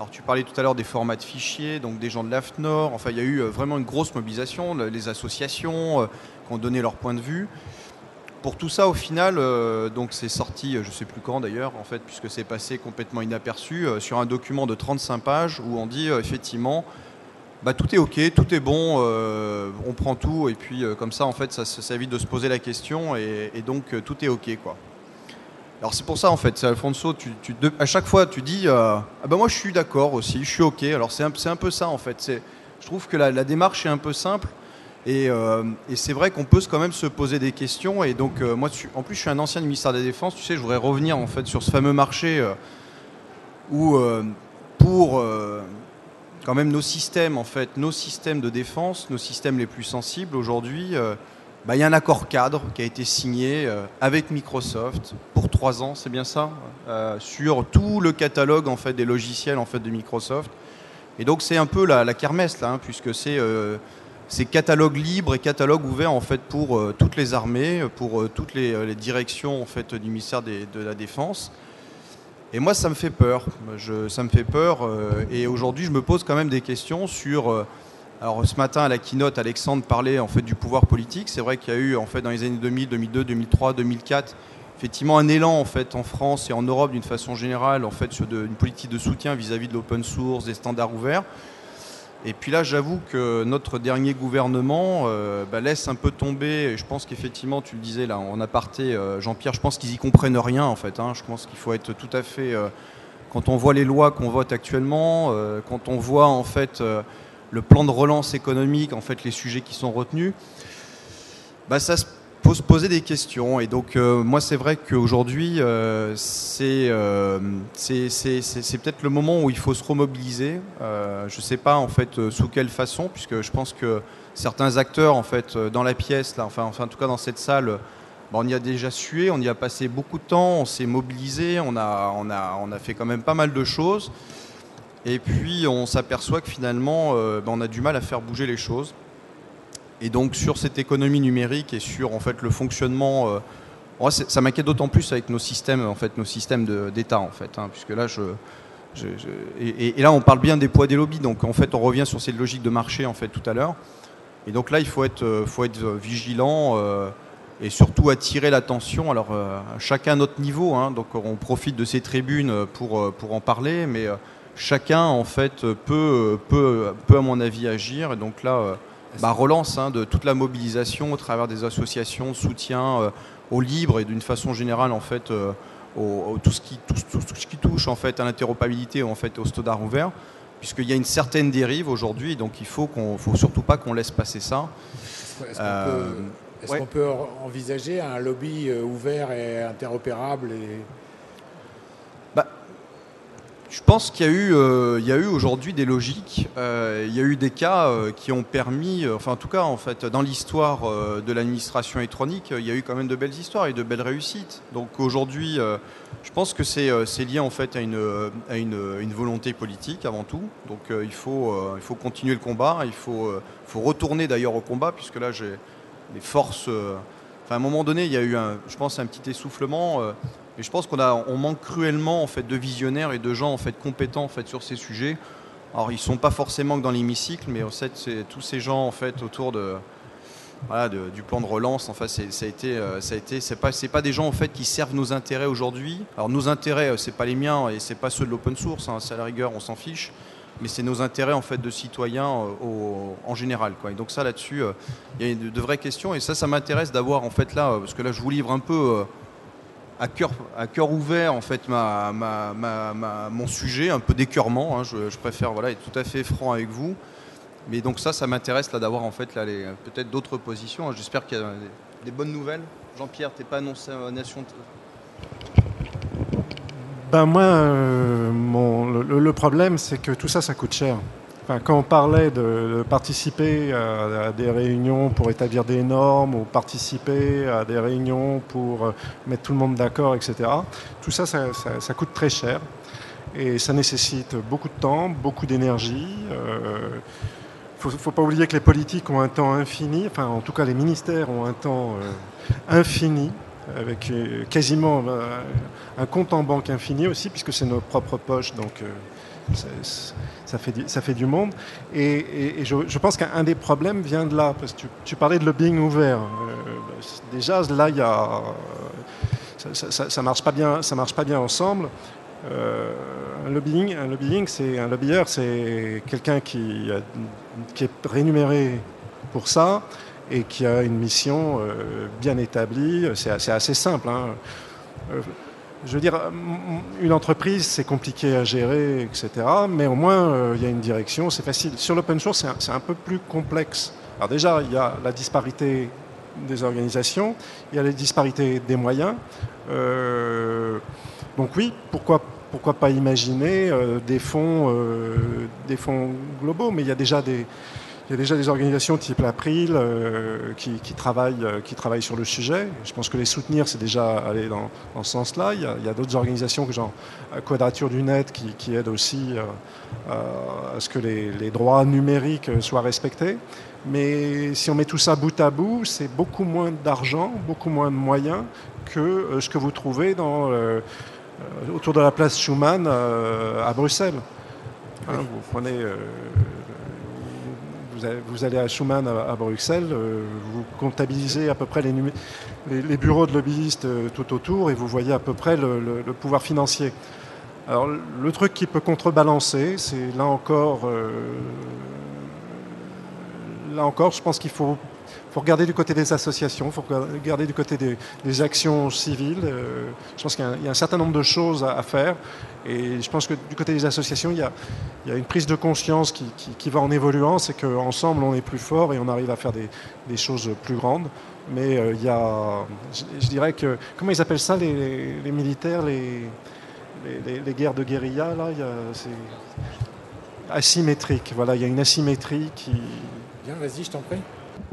Alors tu parlais tout à l'heure des formats de fichiers, donc des gens de l'AFNOR. Enfin, il y a eu vraiment une grosse mobilisation, les associations qui ont donné leur point de vue. Pour tout ça, au final, donc c'est sorti, je ne sais plus quand d'ailleurs, en fait, puisque c'est passé complètement inaperçu, sur un document de 35 pages où on dit effectivement, bah, tout est OK, tout est bon, on prend tout, et puis comme ça, en fait, ça évite de se poser la question, et donc tout est OK, quoi. Alors c'est pour ça, en fait, c'est Alfonso, à chaque fois, tu dis, ah ben moi je suis d'accord aussi, je suis OK. Alors c'est un peu ça, en fait. Je trouve que la démarche est un peu simple. Et c'est vrai qu'on peut quand même se poser des questions. Et donc, moi, en plus, je suis un ancien du ministère de la Défense. Tu sais, je voudrais revenir en fait sur ce fameux marché où, pour quand même nos systèmes, en fait, nos systèmes de défense, nos systèmes les plus sensibles aujourd'hui, bah, y a un accord cadre qui a été signé avec Microsoft pour 3 ans, c'est bien ça, sur tout le catalogue en fait des logiciels en fait de Microsoft. Et donc, c'est un peu la kermesse là, hein, puisque c'est catalogue libre et catalogue ouvert en fait pour toutes les armées, pour toutes les directions en fait du ministère de la Défense. Et moi, ça me fait peur. Ça me fait peur. Et aujourd'hui, je me pose quand même des questions sur. Alors, ce matin à la keynote, Alexandre parlait en fait du pouvoir politique. C'est vrai qu'il y a eu en fait dans les années 2000, 2002, 2003, 2004, effectivement un élan en fait en France et en Europe d'une façon générale en fait sur une politique de soutien vis-à-vis de l'open source, des standards ouverts. Et puis là, j'avoue que notre dernier gouvernement laisse un peu tomber. Et je pense qu'effectivement, tu le disais là en aparté, Jean-Pierre, je pense qu'ils y comprennent rien en fait. Hein. Je pense qu'il faut être tout à fait. Quand on voit les lois qu'on vote actuellement, quand on voit en fait le plan de relance économique, en fait les sujets qui sont retenus, bah, ça faut se poser des questions. Et donc moi, c'est vrai qu'aujourd'hui, c'est peut-être le moment où il faut se remobiliser. Je ne sais pas en fait sous quelle façon, puisque je pense que certains acteurs en fait dans la pièce, là, enfin en tout cas dans cette salle, bah, on y a déjà sué, on y a passé beaucoup de temps, on s'est mobilisé, on a fait quand même pas mal de choses. Et puis on s'aperçoit que finalement, on a du mal à faire bouger les choses. Et donc sur cette économie numérique et sur en fait le fonctionnement, ça m'inquiète d'autant plus avec nos systèmes d'État en fait, hein, puisque là et là on parle bien des poids des lobbies, donc en fait on revient sur cette logique de marché en fait tout à l'heure. Et donc là il faut être vigilant et surtout attirer l'attention. Alors chacun à notre niveau, hein, donc on profite de ces tribunes pour en parler, mais chacun en fait peut à mon avis agir. Et donc là relance hein, de toute la mobilisation au travers des associations de soutien au libre et d'une façon générale en fait tout ce qui touche en fait à l'interopérabilité en fait au standard ouvert, puisqu'il y a une certaine dérive aujourd'hui, donc faut surtout pas qu'on laisse passer ça. Est-ce qu'on peut envisager un lobby ouvert et interopérable Je pense qu'il y a eu aujourd'hui des logiques. Il y a eu des cas qui ont permis, enfin en tout cas en fait dans l'histoire de l'administration électronique, il y a eu quand même de belles histoires et de belles réussites. Donc aujourd'hui, je pense que c'est lié en fait à une volonté politique avant tout. Donc il faut continuer le combat. Il faut retourner d'ailleurs au combat, puisque là j'ai les forces. À un moment donné, il y a eu je pense un petit essoufflement. Et je pense qu'on manque cruellement en fait de visionnaires et de gens en fait compétents en fait sur ces sujets. Alors ils sont pas forcément que dans l'hémicycle, mais en fait c'est tous ces gens en fait autour du plan de relance. Enfin c'est pas des gens en fait qui servent nos intérêts aujourd'hui. Alors nos intérêts c'est pas les miens et c'est pas ceux de l'open source. Hein, c'est à la rigueur on s'en fiche. Mais c'est nos intérêts en fait de citoyens en général, quoi. Et donc ça là-dessus, il y a de vraies questions et ça m'intéresse d'avoir en fait là, parce que là je vous livre un peu à cœur ouvert en fait mon sujet, un peu d'écœurement, hein, je préfère être tout à fait franc avec vous. Mais donc ça m'intéresse là d'avoir en fait là peut-être d'autres positions. Hein. J'espère qu'il y a des bonnes nouvelles. Jean-Pierre, t'es pas annoncé nation. Ben moi, le problème, c'est que tout ça coûte cher. Enfin, quand on parlait de participer à des réunions pour établir des normes ou participer à des réunions pour mettre tout le monde d'accord, etc., tout ça coûte très cher et ça nécessite beaucoup de temps, beaucoup d'énergie. Il ne faut pas oublier que les politiques ont un temps infini, enfin en tout cas les ministères ont un temps infini, avec quasiment un compte en banque infini aussi, puisque c'est nos propres poches, donc ça fait du monde. Et je pense qu'un des problèmes vient de là, parce que tu parlais de lobbying ouvert. Déjà, là, ça marche pas bien ensemble. Un lobbyeur, c'est quelqu'un qui est rémunéré pour ça et qui a une mission bien établie. C'est assez simple, hein. Je veux dire, une entreprise, c'est compliqué à gérer, etc. Mais au moins, il y a une direction, c'est facile. Sur l'open source, c'est un peu plus complexe. Alors déjà, il y a la disparité des organisations, il y a la disparité des moyens. Donc oui, pourquoi pas imaginer des fonds globaux, mais il y a déjà des organisations type l'April qui travaillent sur le sujet. Je pense que les soutenir, c'est déjà aller dans ce sens-là. Il y a d'autres organisations, genre Quadrature du Net, qui aident aussi à ce que les droits numériques soient respectés. Mais si on met tout ça bout à bout, c'est beaucoup moins d'argent, beaucoup moins de moyens que ce que vous trouvez autour de la place Schuman à Bruxelles. Hein, vous prenez... Vous allez à Schuman à Bruxelles, vous comptabilisez à peu près les bureaux de lobbyistes tout autour et vous voyez à peu près le pouvoir financier. Alors le truc qui peut contrebalancer, c'est là encore, je pense qu'il faut regarder du côté des associations, il faut regarder du côté des actions civiles. Je pense qu'il y a un certain nombre de choses à faire. Et je pense que du côté des associations, il y a une prise de conscience qui va en évoluant. C'est qu'ensemble, on est plus fort et on arrive à faire des choses plus grandes. Mais il y a, je dirais que, comment ils appellent ça, les militaires, les guerres de guérilla, là, c'est asymétrique. Voilà, il y a une asymétrie qui... Bien, vas-y, je t'en prie.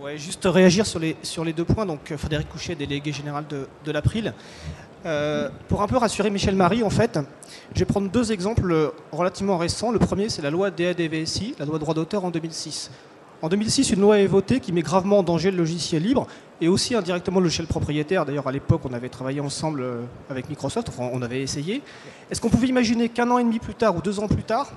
Ouais, juste réagir sur les 2 points. Donc, Frédéric Couchet, délégué général de l'April. Pour un peu rassurer Michel Marie, en fait, je vais prendre 2 exemples relativement récents. Le premier, c'est la loi DADVSI, la loi droit d'auteur en 2006. En 2006, une loi est votée qui met gravement en danger le logiciel libre et aussi indirectement le logiciel propriétaire. D'ailleurs, à l'époque, on avait travaillé ensemble avec Microsoft, enfin, on avait essayé. Est-ce qu'on pouvait imaginer qu'1 an et demi plus tard ou 2 ans plus tard,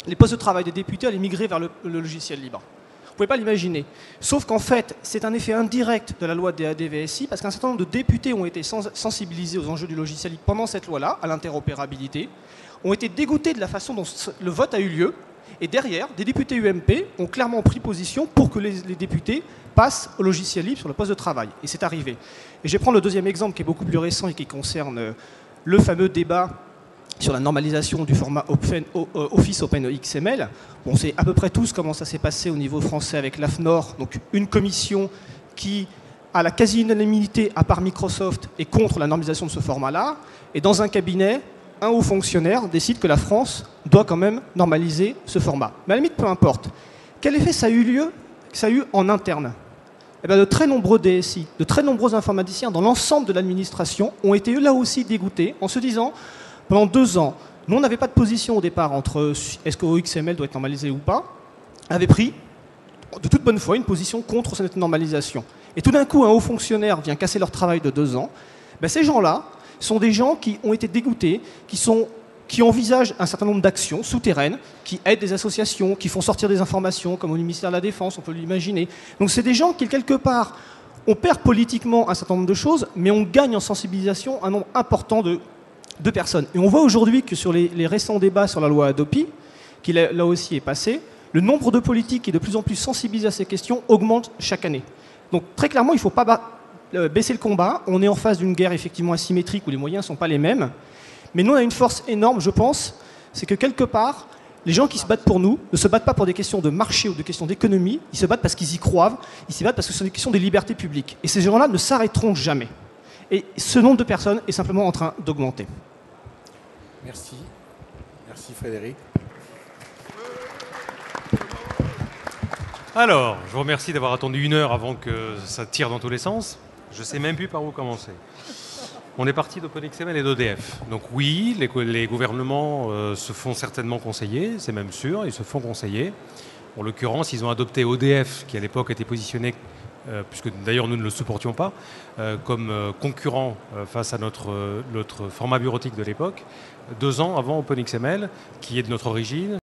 les postes de travail des députés allaient migrer vers le logiciel libre? Vous ne pouvez pas l'imaginer. Sauf qu'en fait, c'est un effet indirect de la loi DADVSI parce qu'un certain nombre de députés ont été sensibilisés aux enjeux du logiciel libre pendant cette loi-là, à l'interopérabilité, ont été dégoûtés de la façon dont le vote a eu lieu. Et derrière, des députés UMP ont clairement pris position pour que les députés passent au logiciel libre sur le poste de travail. Et c'est arrivé. Et je vais prendre le deuxième exemple qui est beaucoup plus récent et qui concerne le fameux débat sur la normalisation du format Office OpenXML. On sait à peu près tous comment ça s'est passé au niveau français avec l'AFNOR, donc une commission qui, à la quasi-unanimité, à part Microsoft, est contre la normalisation de ce format-là. Et dans un cabinet, un haut fonctionnaire décide que la France doit quand même normaliser ce format. Mais à la limite, peu importe. Quel effet ça a eu en interne? Eh bien, de très nombreux DSI, de très nombreux informaticiens dans l'ensemble de l'administration ont été là aussi dégoûtés en se disant, pendant 2 ans, nous on n'avait pas de position au départ entre est-ce que OXML doit être normalisé ou pas, avait pris de toute bonne foi une position contre cette normalisation. Et tout d'un coup, un haut fonctionnaire vient casser leur travail de 2 ans. Ben, ces gens-là sont des gens qui ont été dégoûtés, qui envisagent un certain nombre d'actions souterraines, qui aident des associations, qui font sortir des informations, comme au ministère de la Défense, on peut l'imaginer. Donc c'est des gens qui, quelque part, on perd politiquement un certain nombre de choses, mais on gagne en sensibilisation un nombre important de personnes. Et on voit aujourd'hui que sur les récents débats sur la loi Hadopi, qui là aussi est passé, le nombre de politiques qui est de plus en plus sensibilisés à ces questions augmente chaque année. Donc très clairement, il ne faut pas baisser le combat. On est en face d'une guerre effectivement asymétrique où les moyens ne sont pas les mêmes. Mais nous, on a une force énorme, je pense, c'est que quelque part, les gens qui se battent pour nous ne se battent pas pour des questions de marché ou de questions d'économie, ils se battent parce qu'ils y croient, ils se battent parce que ce sont des questions des libertés publiques. Et ces gens-là ne s'arrêteront jamais. Et ce nombre de personnes est simplement en train d'augmenter. Merci. Merci Frédéric. Alors, je vous remercie d'avoir attendu 1 heure avant que ça tire dans tous les sens. Je ne sais même plus par où commencer. On est parti d'OpenXML et d'EDF. Donc oui, les gouvernements se font certainement conseiller, c'est même sûr, ils se font conseiller. En l'occurrence, ils ont adopté EDF, qui à l'époque était positionné puisque d'ailleurs nous ne le supportions pas, comme concurrent face à notre format bureautique de l'époque, 2 ans avant OpenXML, qui est de notre origine,